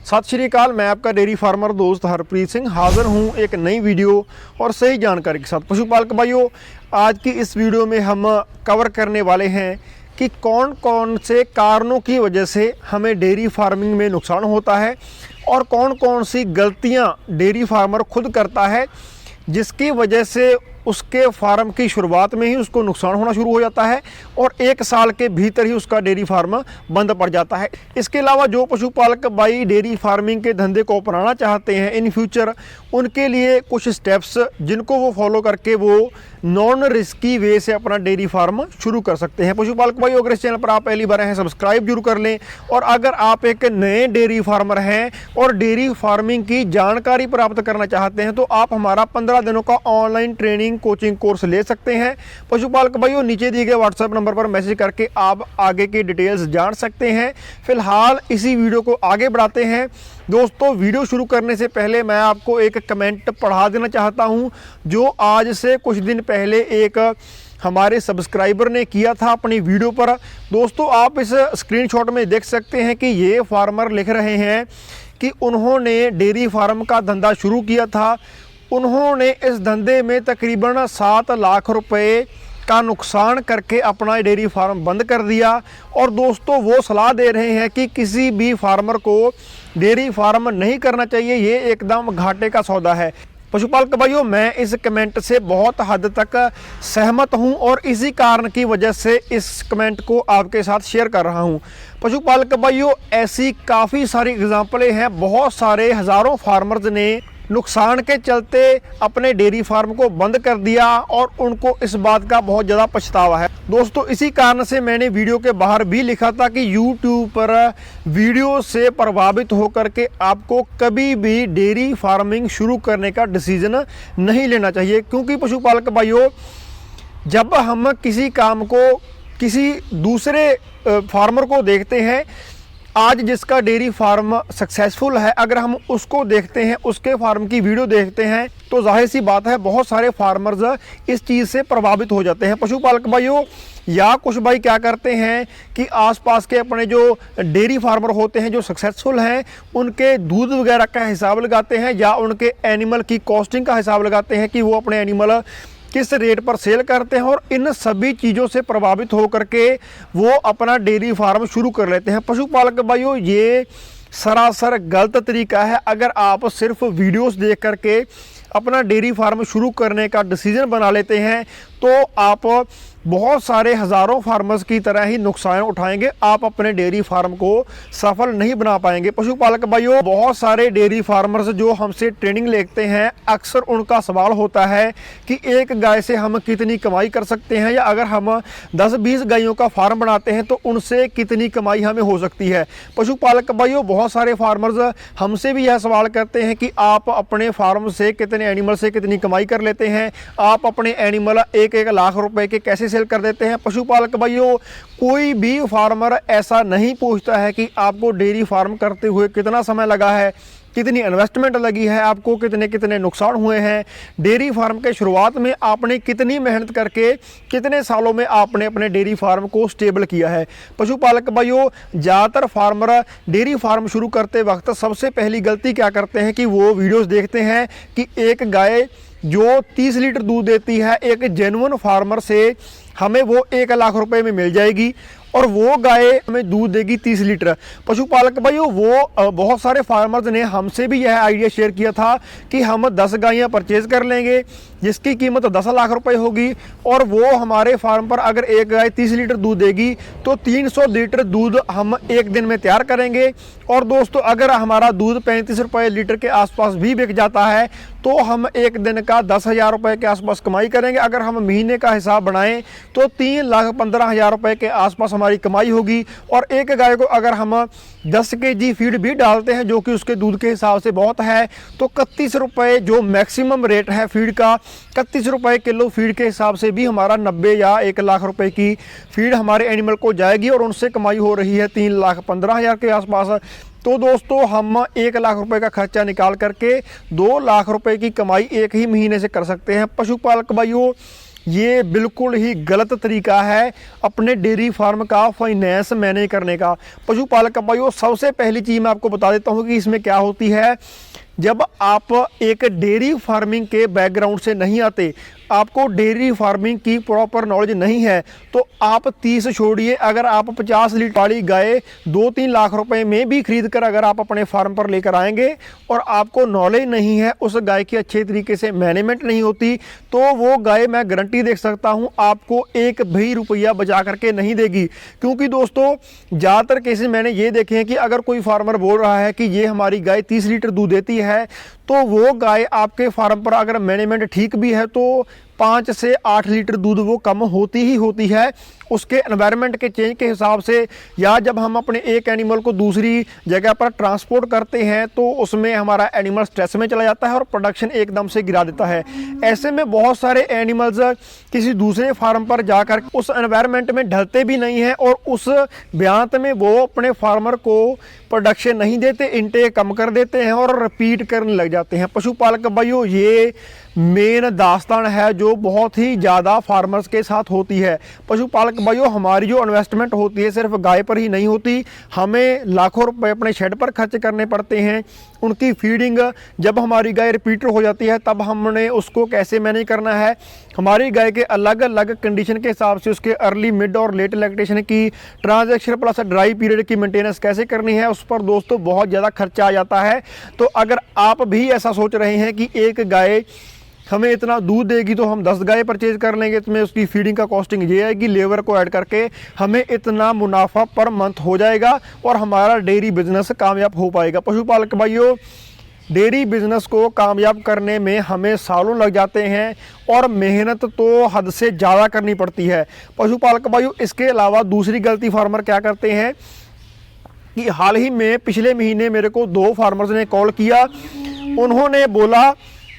सत श्री अकाल। मैं आपका डेयरी फार्मर दोस्त हरप्रीत सिंह हाज़िर हूँ एक नई वीडियो और सही जानकारी के साथ। पशुपालक भाइयों, आज की इस वीडियो में हम कवर करने वाले हैं कि कौन कौन से कारणों की वजह से हमें डेयरी फार्मिंग में नुकसान होता है और कौन कौन सी गलतियाँ डेयरी फार्मर खुद करता है जिसकी वजह से उसके फार्म की शुरुआत में ही उसको नुकसान होना शुरू हो जाता है और 1 साल के भीतर ही उसका डेयरी फार्म बंद पड़ जाता है। इसके अलावा जो पशुपालक भाई डेयरी फार्मिंग के धंधे को अपनाना चाहते हैं इन फ्यूचर, उनके लिए कुछ स्टेप्स जिनको वो फॉलो करके वो नॉन रिस्की वे से अपना डेयरी फार्म शुरू कर सकते हैं। पशुपालक भाई, अगर इस चैनल पर आप पहली बार हैं सब्सक्राइब जरूर कर लें, और अगर आप एक नए डेयरी फार्मर हैं और डेयरी फार्मिंग की जानकारी प्राप्त करना चाहते हैं तो आप हमारा 15 दिनों का ऑनलाइन ट्रेनिंग कोचिंग कोर्स ले सकते हैं। पशुपालक भाइयों, नीचे दिए गए व्हाट्सएप नंबर पर मैसेज करके आप आगे की डिटेल्स जान सकते हैं। फिलहाल इसी वीडियो को आगे बढ़ाते हैं। दोस्तों, वीडियो शुरू करने से पहले मैं आपको एक कमेंट पढ़ा देना चाहता हूं जो आज से कुछ दिन पहले एक हमारे सब्सक्राइबर ने किया था अपनी वीडियो पर। दोस्तों, आप इस स्क्रीनशॉट में देख सकते हैं कि ये फार्मर लिख रहे हैं कि उन्होंने डेयरी फार्म का धंधा शुरू किया था। उन्होंने इस धंधे में तकरीबन 7 लाख रुपए का नुकसान करके अपना डेयरी फार्म बंद कर दिया। और दोस्तों, वो सलाह दे रहे हैं कि किसी भी फार्मर को डेयरी फार्म नहीं करना चाहिए, ये एकदम घाटे का सौदा है। पशुपालक भाइयों, मैं इस कमेंट से बहुत हद तक सहमत हूं और इसी कारण की वजह से इस कमेंट को आपके साथ शेयर कर रहा हूं। पशुपालक भाइयों, ऐसी काफ़ी सारी एग्जांपलें हैं। बहुत सारे हज़ारों फार्मर्स ने नुकसान के चलते अपने डेयरी फार्म को बंद कर दिया और उनको इस बात का बहुत ज़्यादा पछतावा है। दोस्तों, इसी कारण से मैंने वीडियो के बाहर भी लिखा था कि YouTube पर वीडियो से प्रभावित होकर के आपको कभी भी डेयरी फार्मिंग शुरू करने का डिसीजन नहीं लेना चाहिए। क्योंकि पशुपालक भाइयों, जब हम किसी काम को किसी दूसरे फार्मर को देखते हैं, आज जिसका डेयरी फार्म सक्सेसफुल है, अगर हम उसको देखते हैं, उसके फार्म की वीडियो देखते हैं, तो जाहिर सी बात है बहुत सारे फार्मर्स इस चीज़ से प्रभावित हो जाते हैं। पशुपालक भाइयों, या कुछ भाई क्या करते हैं कि आसपास के अपने जो डेयरी फार्मर होते हैं जो सक्सेसफुल हैं, उनके दूध वगैरह का हिसाब लगाते हैं या उनके एनिमल की कॉस्टिंग का हिसाब लगाते हैं कि वो अपने एनिमल किस रेट पर सेल करते हैं, और इन सभी चीज़ों से प्रभावित होकर के वो अपना डेयरी फार्म शुरू कर लेते हैं। पशुपालक भाइयों, ये सरासर गलत तरीका है। अगर आप सिर्फ वीडियोस देख करके अपना डेयरी फार्म शुरू करने का डिसीजन बना लेते हैं तो आप बहुत सारे हज़ारों फार्मर्स की तरह ही नुकसान उठाएंगे, आप अपने डेयरी फार्म को सफल नहीं बना पाएंगे। पशुपालक भाइयों, बहुत सारे डेयरी फार्मर्स जो हमसे ट्रेनिंग लेते हैं, अक्सर उनका सवाल होता है कि एक गाय से हम कितनी कमाई कर सकते हैं, या अगर हम 10-20 गायों का फार्म बनाते हैं तो उनसे कितनी कमाई हमें हो सकती है। पशुपालक भाइयों, बहुत सारे फार्मर्स हमसे भी यह सवाल करते हैं कि आप अपने फार्म से कितने एनिमल से कितनी कमाई कर लेते हैं, आप अपने एनिमल 1-1 लाख रुपए के कैसे सेल कर देते हैं। पशुपालक भाइयों, कोई भी फार्मर ऐसा नहीं पूछता है कि आपको डेयरी फार्म करते हुए कितना समय लगा है, कितनी इन्वेस्टमेंट लगी है, आपको कितने कितने नुकसान हुए हैं, डेयरी फार्म के शुरुआत में आपने कितनी मेहनत करके कितने सालों में आपने अपने डेयरी फार्म को स्टेबल किया है। पशुपालक भाइयों, ज़्यादातर फार्मर डेयरी फार्म शुरू करते वक्त सबसे पहली गलती क्या करते हैं कि वो वीडियोस देखते हैं कि एक गाय जो 30 लीटर दूध देती है एक जेन्युइन फार्मर से हमें वो 1 लाख रुपए में मिल जाएगी और वो गाय हमें दूध देगी 30 लीटर। पशुपालक भाइयों, वो बहुत सारे फार्मर्स ने हमसे भी यह आइडिया शेयर किया था कि हम 10 गायें परचेज कर लेंगे जिसकी कीमत 10 लाख रुपए होगी, और वो हमारे फार्म पर अगर एक गाय 30 लीटर दूध देगी तो 300 लीटर दूध हम एक दिन में तैयार करेंगे। और दोस्तों, अगर हमारा दूध 35 रुपये लीटर के आसपास भी बिक जाता है तो हम एक दिन का 10,000 रुपये के आसपास कमाई करेंगे। अगर हम महीने का हिसाब बनाएं तो 3,15,000 रुपये के आसपास हमारी कमाई होगी। और एक गाय को अगर हम 10 kg फीड भी डालते हैं जो कि उसके दूध के हिसाब से बहुत है, तो 31 रुपये जो मैक्सिमम रेट है फीड का, 31 रुपये किलो फीड के हिसाब से भी हमारा 90 या 1 लाख रुपए की फीड हमारे एनिमल को जाएगी और उनसे कमाई हो रही है 3,15,000 के आसपास। तो दोस्तों, हम 1 लाख रुपए का खर्चा निकाल करके 2 लाख रुपए की कमाई एक ही महीने से कर सकते हैं। पशुपालक भाइयों, ये बिल्कुल ही गलत तरीका है अपने डेयरी फार्म का फाइनेंस मैनेज करने का। पशुपालक भाइयों, सबसे पहली चीज़ मैं आपको बता देता हूँ कि इसमें क्या होती है। जब आप एक डेयरी फार्मिंग के बैकग्राउंड से नहीं आते, आपको डेयरी फार्मिंग की प्रॉपर नॉलेज नहीं है, तो आप 30 छोड़िए, अगर आप 50 लीटर वाली गाय 2-3 लाख रुपए में भी खरीद कर अगर आप अपने फार्म पर लेकर आएंगे और आपको नॉलेज नहीं है, उस गाय की अच्छे तरीके से मैनेजमेंट नहीं होती, तो वो गाय मैं गारंटी दे सकता हूँ आपको एक भी रुपया बचा करके नहीं देगी। क्योंकि दोस्तों ज़्यादातर केसेस मैंने ये देखे हैं कि अगर कोई फार्मर बोल रहा है कि ये हमारी गाय 30 लीटर दूध देती है, तो वो गाय आपके फार्म पर अगर मैनेजमेंट ठीक भी है तो 5 से 8 लीटर दूध वो कम होती ही होती है। उसके एनवायरनमेंट के चेंज के हिसाब से, या जब हम अपने एक एनिमल को दूसरी जगह पर ट्रांसपोर्ट करते हैं तो उसमें हमारा एनिमल स्ट्रेस में चला जाता है और प्रोडक्शन एकदम से गिरा देता है। ऐसे में बहुत सारे एनिमल्स किसी दूसरे फार्म पर जाकर उस एनवायरनमेंट में ढलते भी नहीं हैं और उस ब्यांत में वो अपने फार्मर को प्रोडक्शन नहीं देते, इनटेक कम कर देते हैं और रिपीट करने लग जाते हैं। पशुपालक भाइयों, ये मेन दास्तान है जो बहुत ही ज़्यादा फार्मर्स के साथ होती है। पशुपालक भाइयों, हमारी जो इन्वेस्टमेंट होती है सिर्फ गाय पर ही नहीं होती, हमें लाखों रुपए अपने शेड पर खर्च करने पड़ते हैं। उनकी फीडिंग, जब हमारी गाय रिपीटर हो जाती है तब हमने उसको कैसे मैनेज करना है, हमारी गाय के अलग अलग कंडीशन के हिसाब से उसके अर्ली, मिड और लेट लैक्टेशन की, ट्रांजैक्शन प्लस ड्राई पीरियड की मेंटेनेंस कैसे करनी है, उस पर दोस्तों बहुत ज़्यादा खर्चा आ जाता है। तो अगर आप भी ऐसा सोच रहे हैं कि एक गाय हमें इतना दूध देगी तो हम 10 गाय परचेज कर लेंगे, इसमें उसकी फीडिंग का कॉस्टिंग ये आएगी, लेबर को ऐड करके हमें इतना मुनाफा पर मंथ हो जाएगा और हमारा डेयरी बिजनेस कामयाब हो पाएगा। पशुपालक भाइयों, डेयरी बिजनेस को कामयाब करने में हमें सालों लग जाते हैं और मेहनत तो हद से ज़्यादा करनी पड़ती है। पशुपालक भाइयों, इसके अलावा दूसरी गलती फार्मर क्या करते हैं कि हाल ही में पिछले महीने मेरे को 2 फार्मर्स ने कॉल किया। उन्होंने बोला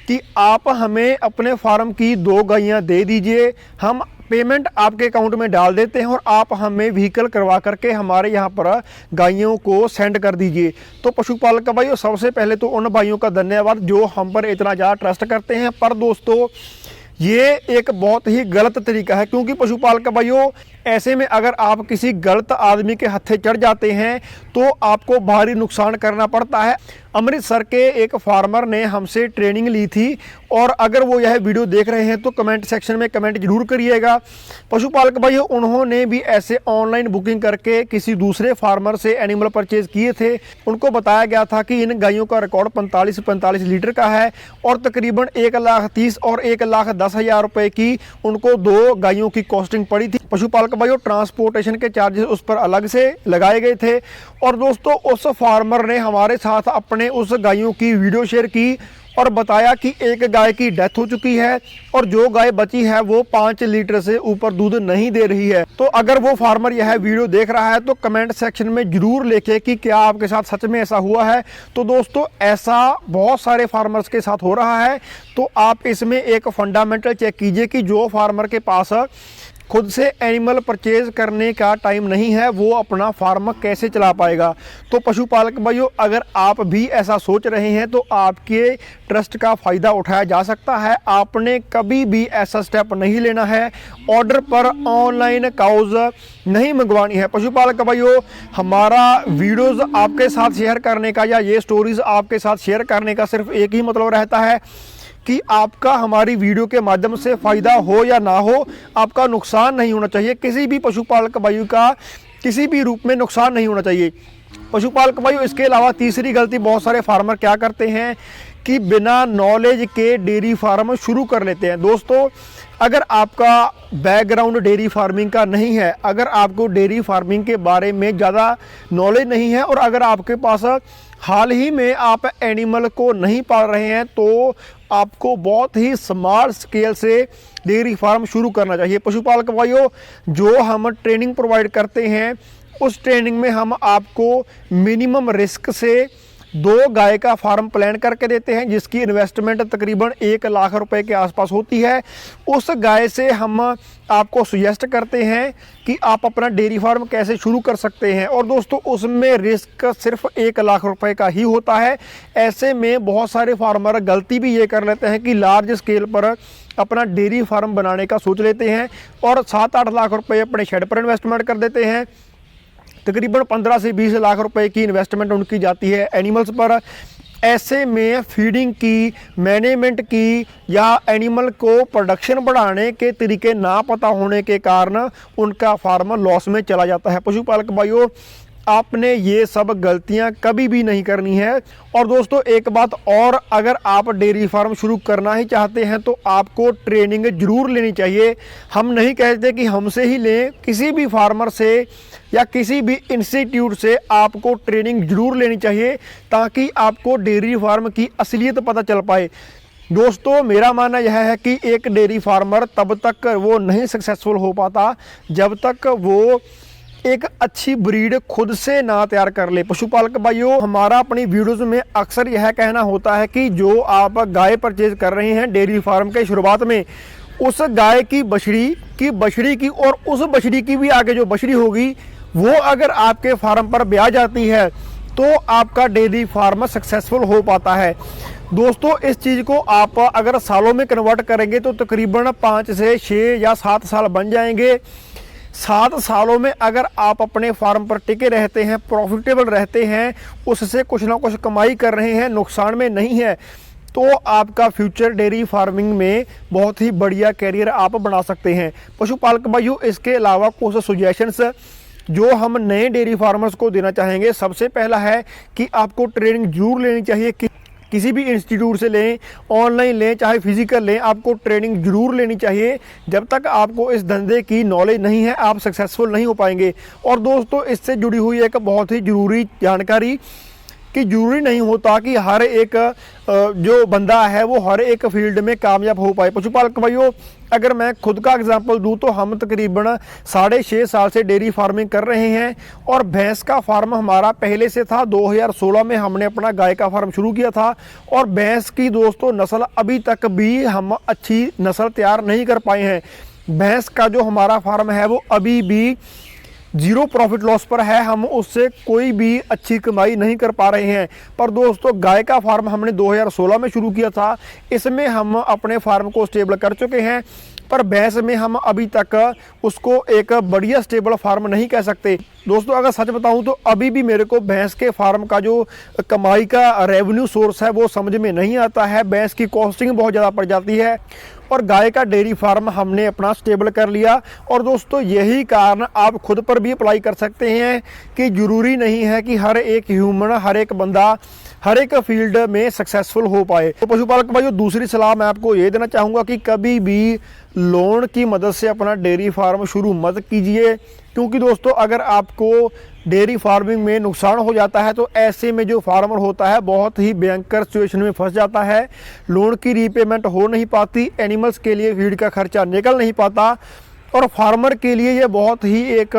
कि आप हमें अपने फार्म की 2 गायें दे दीजिए, हम पेमेंट आपके अकाउंट में डाल देते हैं और आप हमें व्हीकल करवा करके हमारे यहाँ पर गायों को सेंड कर दीजिए। तो पशुपालक भाइयों, सबसे पहले तो उन भाइयों का धन्यवाद जो हम पर इतना ज़्यादा ट्रस्ट करते हैं। पर दोस्तों ये एक बहुत ही गलत तरीका है, क्योंकि पशुपालक भाइयों ऐसे में अगर आप किसी गलत आदमी के हत्थे चढ़ जाते हैं तो आपको भारी नुकसान करना पड़ता है। अमृतसर के एक फार्मर ने हमसे ट्रेनिंग ली थी और अगर वो यह वीडियो देख रहे हैं तो कमेंट सेक्शन में कमेंट जरूर करिएगा। पशुपालक भाइयों, उन्होंने भी ऐसे ऑनलाइन बुकिंग करके किसी दूसरे फार्मर से एनिमल परचेज किए थे। उनको बताया गया था कि इन गायों का रिकॉर्ड 45 लीटर का है और तकरीबन 1,30,000 और 1,10,000 रुपए की उनको 2 गायों की कॉस्टिंग पड़ी थी। पशुपालक भाइयों, ट्रांसपोर्टेशन के चार्जेस उस पर अलग से लगाए गए थे। और दोस्तों उस फार्मर ने हमारे साथ अपने उस गायों की वीडियो शेयर की और बताया कि एक गाय की डेथ हो चुकी है और जो गाय बची है वो 5 लीटर से ऊपर दूध नहीं दे रही है। तो अगर वो फार्मर यह वीडियो देख रहा है तो कमेंट सेक्शन में जरूर लिखे कि क्या आपके साथ सच में ऐसा हुआ है। तो दोस्तों ऐसा बहुत सारे फार्मर्स के साथ हो रहा है। तो आप इसमें एक फंडामेंटल चेक कीजिए कि जो फार्मर के पास खुद से एनिमल परचेज करने का टाइम नहीं है वो अपना फार्म कैसे चला पाएगा। तो पशुपालक भाइयों, अगर आप भी ऐसा सोच रहे हैं तो आपके ट्रस्ट का फ़ायदा उठाया जा सकता है। आपने कभी भी ऐसा स्टेप नहीं लेना है, ऑर्डर पर ऑनलाइन काउज नहीं मंगवानी है। पशुपालक भाइयों, हमारा वीडियोज़ आपके साथ शेयर करने का या ये स्टोरीज़ आपके साथ शेयर करने का सिर्फ एक ही मतलब रहता है कि आपका हमारी वीडियो के माध्यम से फ़ायदा हो या ना हो, आपका नुकसान नहीं होना चाहिए। किसी भी पशुपालक भाइयों का किसी भी रूप में नुकसान नहीं होना चाहिए। पशुपालक भाइयों, इसके अलावा तीसरी गलती बहुत सारे फार्मर क्या करते हैं कि बिना नॉलेज के डेयरी फार्म शुरू कर लेते हैं। दोस्तों अगर आपका बैकग्राउंड डेयरी फार्मिंग का नहीं है, अगर आपको डेयरी फार्मिंग के बारे में ज़्यादा नॉलेज नहीं है और अगर आपके पास हाल ही में आप एनिमल को नहीं पाल रहे हैं, तो आपको बहुत ही स्मॉल स्केल से डेयरी फार्म शुरू करना चाहिए। पशुपालक भाइयों, जो हम ट्रेनिंग प्रोवाइड करते हैं उस ट्रेनिंग में हम आपको मिनिमम रिस्क से 2 गाय का फार्म प्लान करके देते हैं, जिसकी इन्वेस्टमेंट तकरीबन 1 लाख रुपए के आसपास होती है। उस गाय से हम आपको सुजेस्ट करते हैं कि आप अपना डेयरी फार्म कैसे शुरू कर सकते हैं, और दोस्तों उसमें रिस्क सिर्फ 1 लाख रुपए का ही होता है। ऐसे में बहुत सारे फार्मर गलती भी ये कर लेते हैं कि लार्ज स्केल पर अपना डेयरी फार्म बनाने का सोच लेते हैं और 7-8 लाख रुपए अपने शेड पर इन्वेस्टमेंट कर देते हैं। तकरीबन 15 से 20 लाख रुपए की इन्वेस्टमेंट उनकी जाती है एनिमल्स पर। ऐसे में फीडिंग की, मैनेजमेंट की या एनिमल को प्रोडक्शन बढ़ाने के तरीके ना पता होने के कारण उनका फार्म लॉस में चला जाता है। पशुपालक भाइयों, आपने ये सब गलतियां कभी भी नहीं करनी है। और दोस्तों एक बात और, अगर आप डेयरी फार्म शुरू करना ही चाहते हैं तो आपको ट्रेनिंग ज़रूर लेनी चाहिए। हम नहीं कहते कि हमसे ही लें, किसी भी फार्मर से या किसी भी इंस्टीट्यूट से आपको ट्रेनिंग ज़रूर लेनी चाहिए, ताकि आपको डेयरी फार्म की असलियत पता चल पाए। दोस्तों मेरा मानना यह है कि एक डेयरी फार्मर तब तक वो नहीं सक्सेसफुल हो पाता जब तक वो एक अच्छी ब्रीड खुद से ना तैयार कर ले। पशुपालक भाइयों, हमारा अपनी वीडियोस में अक्सर यह कहना होता है कि जो आप गाय परचेज कर रहे हैं डेयरी फार्म के शुरुआत में, उस गाय की बछड़ी की और उस बछड़ी की भी आगे जो बछड़ी होगी वो अगर आपके फार्म पर ब्याह जाती है तो आपका डेयरी फार्म सक्सेसफुल हो पाता है। दोस्तों इस चीज़ को आप अगर सालों में कन्वर्ट करेंगे तो तकरीबन 5 से 6 या 7 साल बन जाएंगे। 7 सालों में अगर आप अपने फार्म पर टिके रहते हैं, प्रॉफिटेबल रहते हैं, उससे कुछ ना कुछ कमाई कर रहे हैं, नुकसान में नहीं है, तो आपका फ्यूचर डेयरी फार्मिंग में बहुत ही बढ़िया कैरियर आप बना सकते हैं। पशुपालक भाइयों, इसके अलावा कुछ सजेशंस जो हम नए डेयरी फार्मर्स को देना चाहेंगे। सबसे पहला है कि आपको ट्रेनिंग जरूर लेनी चाहिए, किसी भी इंस्टीट्यूट से लें, ऑनलाइन लें, चाहे फिजिकल लें, आपको ट्रेनिंग जरूर लेनी चाहिए। जब तक आपको इस धंधे की नॉलेज नहीं है आप सक्सेसफुल नहीं हो पाएंगे। और दोस्तों इससे जुड़ी हुई एक बहुत ही ज़रूरी जानकारी कि ज़रूरी नहीं होता कि हर एक जो बंदा है वो हर एक फील्ड में कामयाब हो पाए। पशुपालक भाइयों, अगर मैं खुद का एग्जांपल दूं तो हम तकरीबन 6.5 साल से डेयरी फार्मिंग कर रहे हैं और भैंस का फार्म हमारा पहले से था। 2016 में हमने अपना गाय का फार्म शुरू किया था और भैंस की दोस्तों नस्ल अभी तक भी हम अच्छी नस्ल तैयार नहीं कर पाए हैं। भैंस का जो हमारा फार्म है वो अभी भी 0 प्रॉफिट लॉस पर है, हम उससे कोई भी अच्छी कमाई नहीं कर पा रहे हैं। पर दोस्तों गाय का फार्म हमने 2016 में शुरू किया था, इसमें हम अपने फार्म को स्टेबल कर चुके हैं। पर भैंस में हम अभी तक उसको एक बढ़िया स्टेबल फार्म नहीं कह सकते। दोस्तों अगर सच बताऊं तो अभी भी मेरे को भैंस के फार्म का जो कमाई का रेवेन्यू सोर्स है वो समझ में नहीं आता है। भैंस की कॉस्टिंग बहुत ज़्यादा पड़ जाती है और गाय का डेयरी फार्म हमने अपना स्टेबल कर लिया। और दोस्तों यही कारण आप खुद पर भी अप्लाई कर सकते हैं कि ज़रूरी नहीं है कि हर एक ह्यूमन, हर एक बंदा हर एक फील्ड में सक्सेसफुल हो पाए। तो पशुपालक भाइयों, दूसरी सलाह मैं आपको ये देना चाहूँगा कि कभी भी लोन की मदद से अपना डेयरी फार्म शुरू मत कीजिए, क्योंकि दोस्तों अगर आपको डेयरी फार्मिंग में नुकसान हो जाता है तो ऐसे में जो फार्मर होता है बहुत ही भयंकर सिचुएशन में फंस जाता है। लोन की रीपेमेंट हो नहीं पाती, एनिमल्स के लिए फीड का खर्चा निकल नहीं पाता और फार्मर के लिए ये बहुत ही एक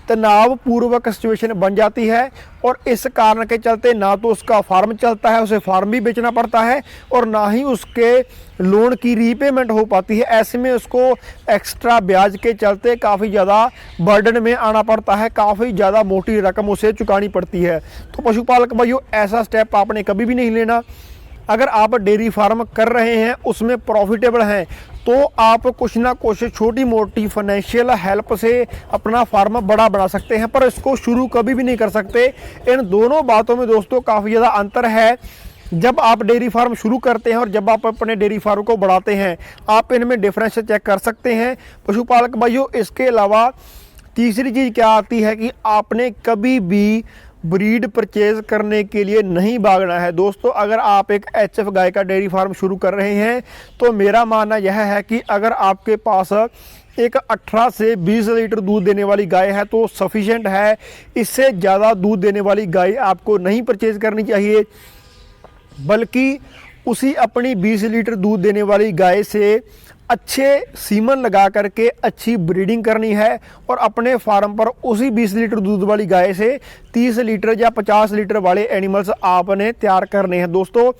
तनावपूर्वक सिचुएशन बन जाती है। और इस कारण के चलते ना तो उसका फार्म चलता है, उसे फार्म भी बेचना पड़ता है, और ना ही उसके लोन की रीपेमेंट हो पाती है। ऐसे में उसको एक्स्ट्रा ब्याज के चलते काफ़ी ज़्यादा बर्डन में आना पड़ता है, काफ़ी ज़्यादा मोटी रकम उसे चुकानी पड़ती है। तो पशुपालक भाइयों, ऐसा स्टेप आपने कभी भी नहीं लेना। अगर आप डेयरी फार्म कर रहे हैं, उसमें प्रॉफिटेबल हैं, तो आप कुछ ना कुछ छोटी मोटी फाइनेंशियल हेल्प से अपना फार्म बड़ा बना सकते हैं, पर इसको शुरू कभी भी नहीं कर सकते। इन दोनों बातों में दोस्तों काफ़ी ज़्यादा अंतर है। जब आप डेयरी फार्म शुरू करते हैं और जब आप अपने डेयरी फार्म को बढ़ाते हैं, आप इनमें डिफरेंस चेक कर सकते हैं। पशुपालक भाइयों, इसके अलावा तीसरी चीज़ क्या आती है कि आपने कभी भी ब्रीड परचेज करने के लिए नहीं भागना है। दोस्तों अगर आप एक HF गाय का डेयरी फार्म शुरू कर रहे हैं तो मेरा मानना यह है कि अगर आपके पास एक 18 से 20 लीटर दूध देने वाली गाय है तो सफिशिएंट है। इससे ज़्यादा दूध देने वाली गाय आपको नहीं परचेज करनी चाहिए, बल्कि उसी अपनी 20 लीटर दूध देने वाली गाय से अच्छे सीमन लगा करके अच्छी ब्रीडिंग करनी है और अपने फार्म पर उसी 20 लीटर दूध वाली गाय से 30 लीटर या 50 लीटर वाले एनिमल्स आपने तैयार करने हैं। दोस्तों,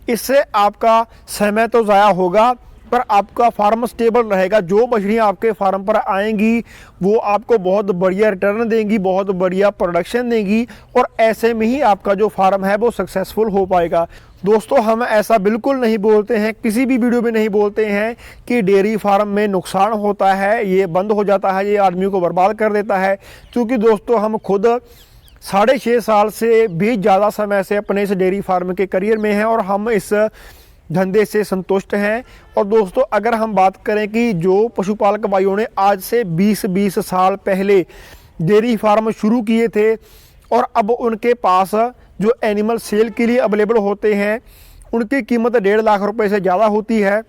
इससे आपका समय तो ज़ाया होगा पर आपका फार्म स्टेबल रहेगा। जो बछड़ियाँ आपके फार्म पर आएंगी वो आपको बहुत बढ़िया रिटर्न देंगी, बहुत बढ़िया प्रोडक्शन देंगी और ऐसे में ही आपका जो फार्म है वो सक्सेसफुल हो पाएगा। दोस्तों, हम ऐसा बिल्कुल नहीं बोलते हैं, किसी भी वीडियो में नहीं बोलते हैं कि डेयरी फार्म में नुकसान होता है, ये बंद हो जाता है, ये आदमी को बर्बाद कर देता है। क्योंकि दोस्तों, हम खुद 6.5 साल से भी ज़्यादा समय से अपने इस डेयरी फार्म के करियर में हैं और हम इस धंधे से संतुष्ट हैं। और दोस्तों, अगर हम बात करें कि जो पशुपालक भाइयों ने आज से 20 साल पहले डेयरी फार्म शुरू किए थे और अब उनके पास जो एनिमल सेल के लिए अवेलेबल होते हैं उनकी कीमत 1.5 लाख रुपए से ज़्यादा होती है,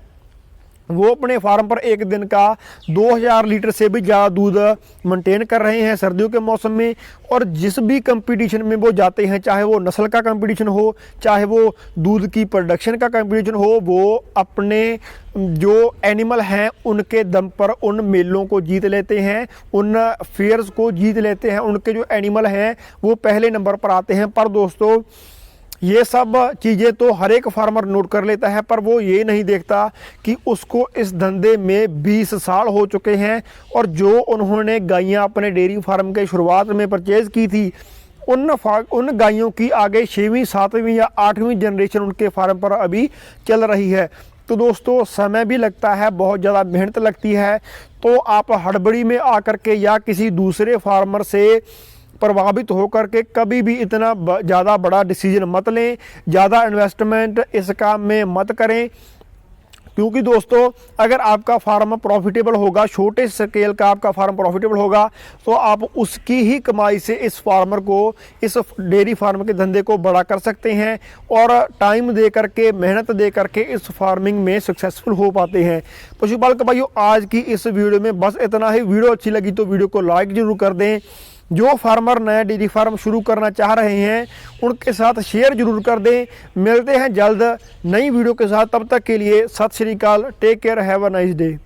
वो अपने फार्म पर एक दिन का 2000 लीटर से भी ज़्यादा दूध मेंटेन कर रहे हैं सर्दियों के मौसम में। और जिस भी कंपटीशन में वो जाते हैं, चाहे वो नस्ल का कंपटीशन हो, चाहे वो दूध की प्रोडक्शन का कंपटीशन हो, वो अपने जो एनिमल हैं उनके दम पर उन मेलों को जीत लेते हैं, उन फेयर्स को जीत लेते हैं। उनके जो एनिमल हैं वो पहले नंबर पर आते हैं। पर दोस्तों, ये सब चीज़ें तो हर एक फार्मर नोट कर लेता है, पर वो ये नहीं देखता कि उसको इस धंधे में 20 साल हो चुके हैं और जो उन्होंने गायें अपने डेयरी फार्म के शुरुआत में परचेज़ की थी उन गायों की आगे 6वीं 7वीं या 8वीं जनरेशन उनके फार्म पर अभी चल रही है। तो दोस्तों, समय भी लगता है, बहुत ज़्यादा मेहनत लगती है। तो आप हड़बड़ी में आकर के या किसी दूसरे फार्मर से प्रभावित होकर के कभी भी इतना ज़्यादा बड़ा डिसीजन मत लें, ज़्यादा इन्वेस्टमेंट इस काम में मत करें। क्योंकि दोस्तों, अगर आपका फार्म प्रॉफिटेबल होगा, छोटे स्केल का आपका फार्म प्रॉफिटेबल होगा, तो आप उसकी ही कमाई से इस फार्मर को, इस डेयरी फार्म के धंधे को बड़ा कर सकते हैं और टाइम दे करके, मेहनत दे करके इस फार्मिंग में सक्सेसफुल हो पाते हैं। पशुपालक भाइयों, आज की इस वीडियो में बस इतना ही। वीडियो अच्छी लगी तो वीडियो को लाइक जरूर कर दें। जो फार्मर नया डेयरी फार्म शुरू करना चाह रहे हैं उनके साथ शेयर जरूर कर दें। मिलते हैं जल्द नई वीडियो के साथ, तब तक के लिए Sat Sri Akal, take care, have a nice day.